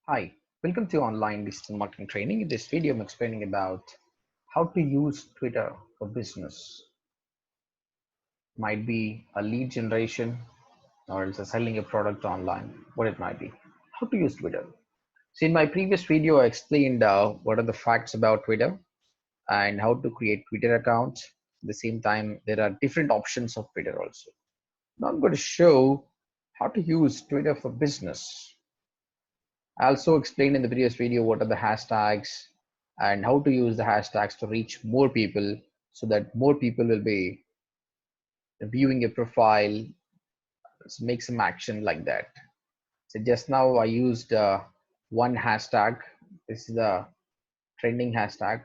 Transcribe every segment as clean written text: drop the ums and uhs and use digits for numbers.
Hi, welcome to online digital marketing training. In this video, I'm explaining about how to use Twitter for business. Might be a lead generation or it's a selling a product online, what it might be. How to use Twitter. So in my previous video, I explained what are the facts about Twitter and how to create Twitter accounts. At the same time, there are different options of Twitter also. Now I'm going to show how to use Twitter for business. I also explained in the previous video what are the hashtags and how to use the hashtags to reach more people so that more people will be viewing your profile, make some action like that. So just now I used one hashtag. This is the trending hashtag,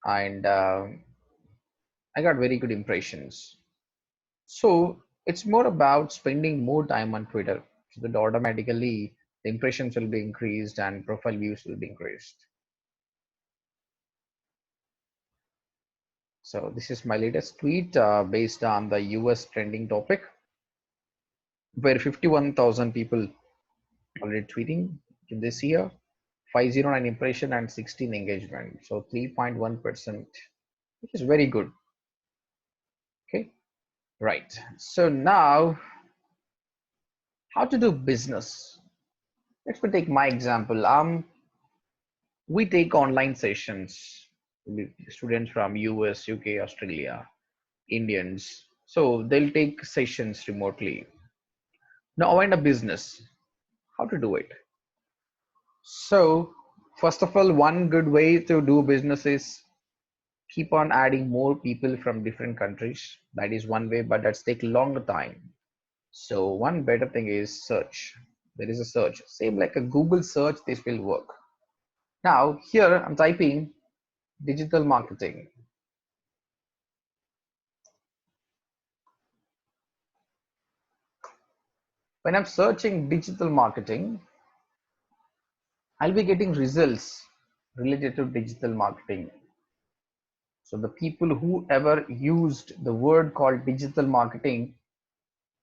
and I got very good impressions. So it's more about spending more time on Twitter so that automatically the impressions will be increased and profile views will be increased. So this is my latest tweet based on the US trending topic, where 51,000 people already tweeting in this year, 509 impression and 16 engagement. So 3.1%, which is very good. Okay, right. So now, how to do business? Let me take my example. We take online sessions with students from US, UK, Australia, Indians. So they'll take sessions remotely. Now I want a business. How to do it? So first of all, one good way to do business is keep on adding more people from different countries. That is one way, but that's take longer time. So one better thing is search. There is a search, same like a Google search, this will work. Now here I'm typing digital marketing. When I'm searching digital marketing, I'll be getting results related to digital marketing. So the people who ever used the word called digital marketing,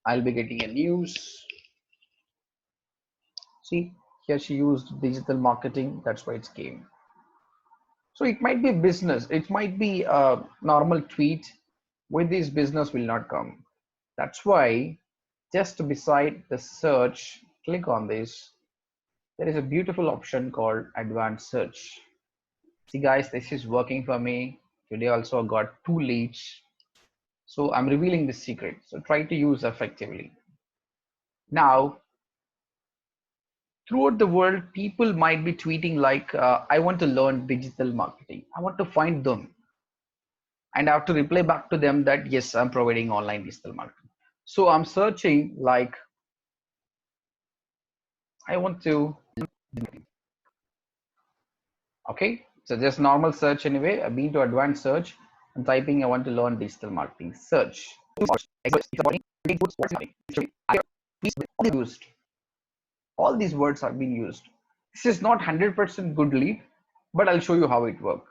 I'll be getting a news. See, here she used digital marketing. That's why it came. So it might be business. It might be a normal tweet. With this business will not come. That's why just beside the search, click on this. There is a beautiful option called advanced search. See guys, this is working for me. Today also I got 2 leads. So I'm revealing this secret. So try to use effectively. Now, throughout the world, people might be tweeting like, I want to learn digital marketing. I want to find them. And I have to reply back to them that, yes, I'm providing online digital marketing. So I'm searching like, I want to, okay. So just normal search anyway. I've been to advanced search. I'm typing, I want to learn digital marketing. Search. Used. All these words are being used. This is not 100% good lead, but I'll show you how it works.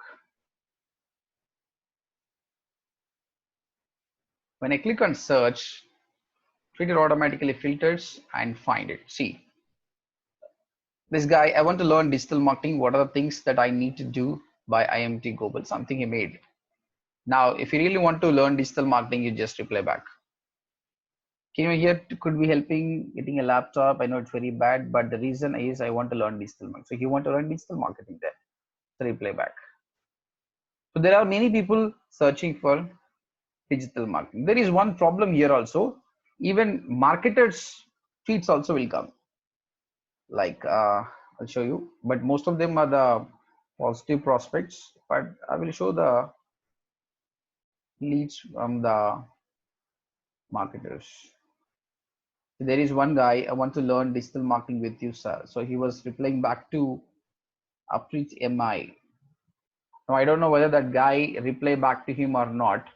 When I click on search, Twitter automatically filters and find it. See, this guy, I want to learn digital marketing. What are the things that I need to do by IMT Global? Something he made. Now, if you really want to learn digital marketing, you just reply back. Can you here could be helping getting a laptop? I know it's very bad, but the reason is I want to learn digital marketing. So you want to learn digital marketing then. So reply back. So there are many people searching for digital marketing. There is one problem here also. Even marketers tweets also will come. Like I'll show you, but most of them are the positive prospects. But I will show the leads from the marketers. There is one guy, I want to learn digital marketing with you, sir. So he was replying back to Upreach MI. Now I don't know whether that guy reply back to him or not.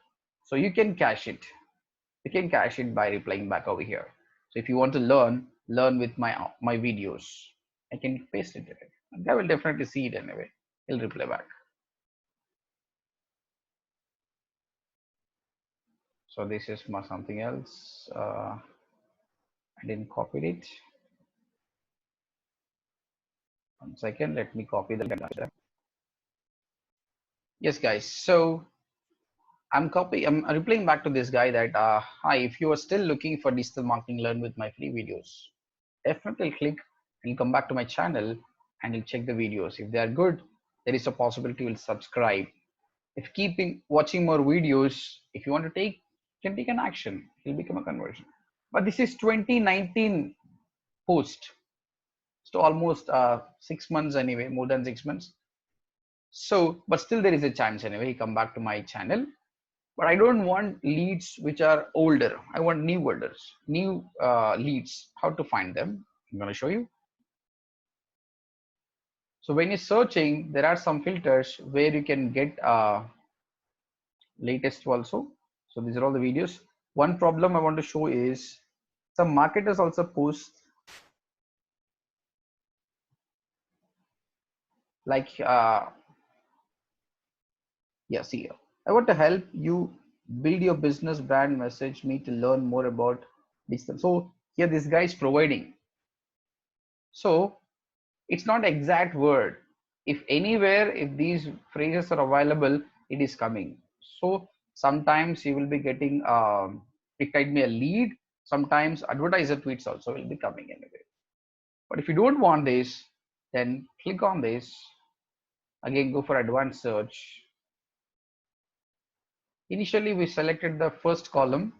So you can cache it. You can cache it by replying back over here. So if you want to learn with my videos. I can paste it there. And I will definitely see it anyway. He'll reply back. So this is my something else. I didn't copy it. 1 second, let me copy the link. Yes, guys. So I'm replying back to this guy that hi, if you are still looking for digital marketing, learn with my free videos. Definitely click and come back to my channel and you'll check the videos. If they are good, there is a possibility you'll subscribe. If keeping watching more videos, if you want to take, you can take an action. It'll become a conversion. But this is 2019 post, so almost 6 months anyway, more than 6 months. So, but still there is a chance anyway. Come back to my channel. But I don't want leads which are older. I want new orders, new leads. How to find them? I'm going to show you. So when you're searching, there are some filters where you can get latest also. So these are all the videos. One problem I want to show is some marketers also post like yeah, see, I want to help you build your business brand. Message me to learn more about digital. So here this guy is providing. So it's not exact word. If anywhere, if these phrases are available, it is coming. So sometimes you will be getting it might be a lead. Sometimes advertiser tweets also will be coming anyway. But if you don't want this, then click on this. Again, go for advanced search. Initially, we selected the first column.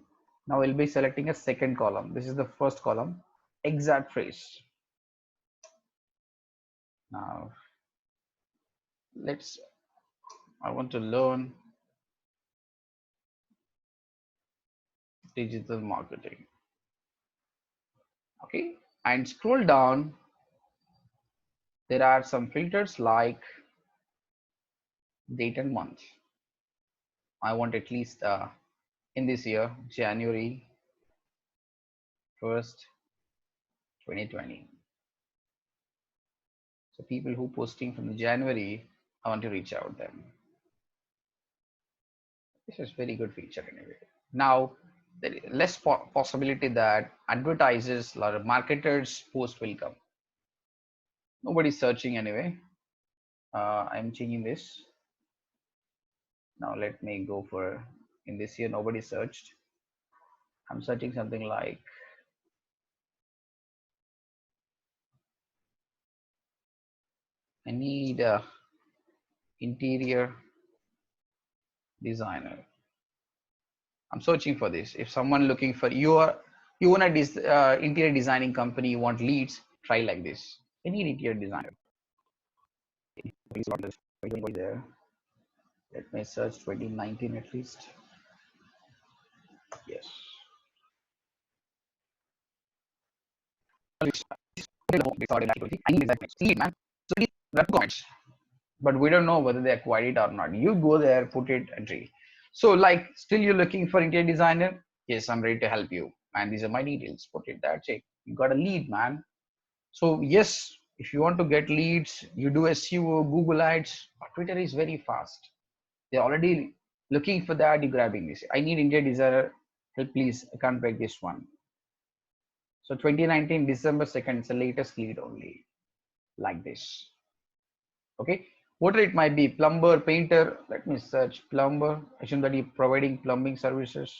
Now we'll be selecting a second column. This is the first column, exact phrase. Now, I want to learn digital marketing. Okay, and scroll down. There are some filters like date and month. I want at least in this year, January 1st, 2020. So people who posting from the January, I want to reach out them. This is very good feature anyway. Now, there is less possibility that advertisers or marketers post will come. Nobody's searching anyway. I'm changing this. Now let me go for, in this year, nobody searched. I'm searching something like I need a interior designer. I'm searching for this. If someone looking for you want a interior designing company, you want leads, try like this. I need interior designer. There. Let me search 2019 at least. Yes. I need that see man. So these are comments, but we don't know whether they acquired it or not. You go there, put it, entry. So like, still you're looking for interior designer? Yes, I'm ready to help you. And these are my details. Put it. That's it. You got a lead, man. So yes, if you want to get leads, you do SEO, Google Ads. Twitter is very fast. They're already looking for that. You grabbing this. I need interior designer. Help, please. I can't break this one. So 2019 December 2nd, it's the latest lead only, like this. Okay, what it might be, plumber, painter. Let me search plumber. Assume that you're providing plumbing services.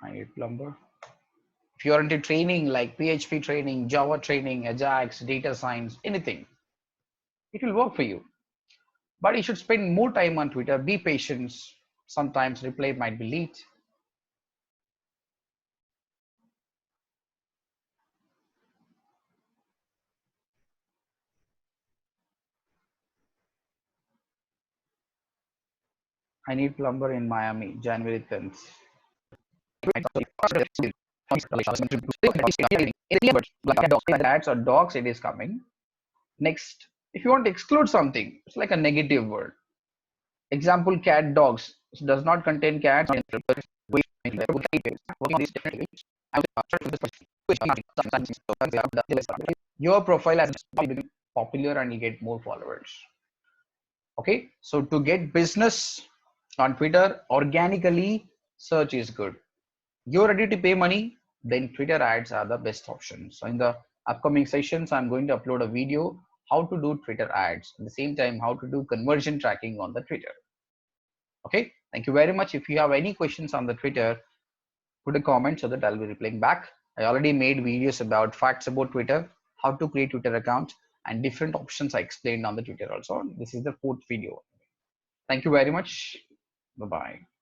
I need plumber. If you're into training like PHP training, Java training, Ajax, data science, anything, it will work for you. But you should spend more time on Twitter. Be patient. Sometimes reply might be late. I need plumber in Miami, January 10th. Ads or dogs, it is coming. Next, if you want to exclude something, it's like a negative word. Example, cat dogs. It does not contain cats. Your profile has been popular and you get more followers. Okay, so to get business on Twitter organically, search is good. You're ready to pay money, then Twitter ads are the best option. So in the upcoming sessions, I'm going to upload a video how to do Twitter ads. At the same time, how to do conversion tracking on the Twitter. Okay, thank you very much. If you have any questions on the Twitter, put a comment so that I'll be replying back. I already made videos about facts about Twitter, how to create Twitter account, and different options I explained on the Twitter also. This is the fourth video. Thank you very much. Bye-bye.